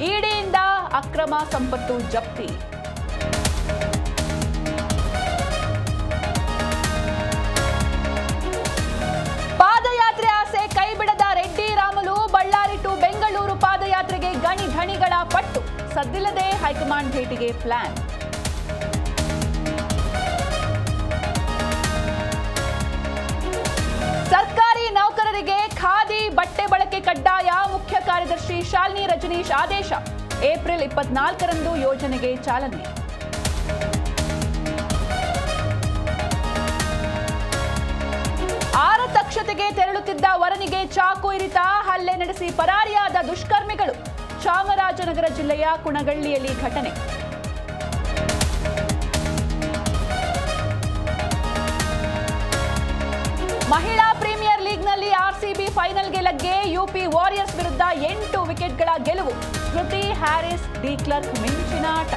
ಇಡಿಯಿಂದ ಅಕ್ರಮ ಸಂಪತ್ತು ಜಪ್ತಿ. ಪಾದಯಾತ್ರೆ ಆಸೆ ಕೈಬಿಡದ ರೆಡ್ಡಿ ರಾಮುಲು. ಬಳ್ಳಾರಿ ಟು ಬೆಂಗಳೂರು ಪಾದಯಾತ್ರೆಗೆ ಗಣಿ ಧಣಿಗಳ ಪಟ್ಟು. ಸದ್ದಿಲ್ಲದೆ ಹೈಕಮಾಂಡ್ ಭೇಟಿಗೆ ಪ್ಲಾನ್. ಸರ್ಕಾರಿ ನೌಕರರಿಗೆ ಖಾದಿ ಬಟ್ಟೆ ಬಳಕೆ ಕಡ್ಡಾಯ. ಮುಖ್ಯ ಕಾರ್ಯದರ್ಶಿ ಶಾಲಿನಿ ರಜನೀಶ್ ಆದೇಶ. ಏಪ್ರಿಲ್ 24ರಂದು ಯೋಜನೆಗೆ ಚಾಲನೆ. ಆರತಕ್ಷತೆಗೆ ತೆರಳುತ್ತಿದ್ದ ವರನಿಗೆ ಚಾಕು ಇರಿತ. ಹಲ್ಲೆ ನಡೆಸಿ ಪರಾರಿಯಾದ ದುಷ್ಕರ್ಮಿಗಳು. ಚಾಮರಾಜನಗರ ಜಿಲ್ಲೆಯ ಕುಣಗಳ್ಳಿಯಲ್ಲಿ ಘಟನೆ. ಮಹಿಳಾ ಪ್ರೀಮಿಯರ್ ಲೀಗ್ನಲ್ಲಿ ಆರ್ಸಿಬಿ ಫೈನಲ್ಗೆ ಲಗ್ಗೆ. ಯುಪಿ ವಾರಿಯರ್ಸ್ ವಿರುದ್ಧ 8 ವಿಕೆಟ್ಗಳ ಗೆಲುವು. ಸ್ಮೃತಿ, ಹ್ಯಾರಿಸ್, ಡಿ ಕ್ಲರ್ಕ್ ಮಿಂಚಿನ ಆಟ.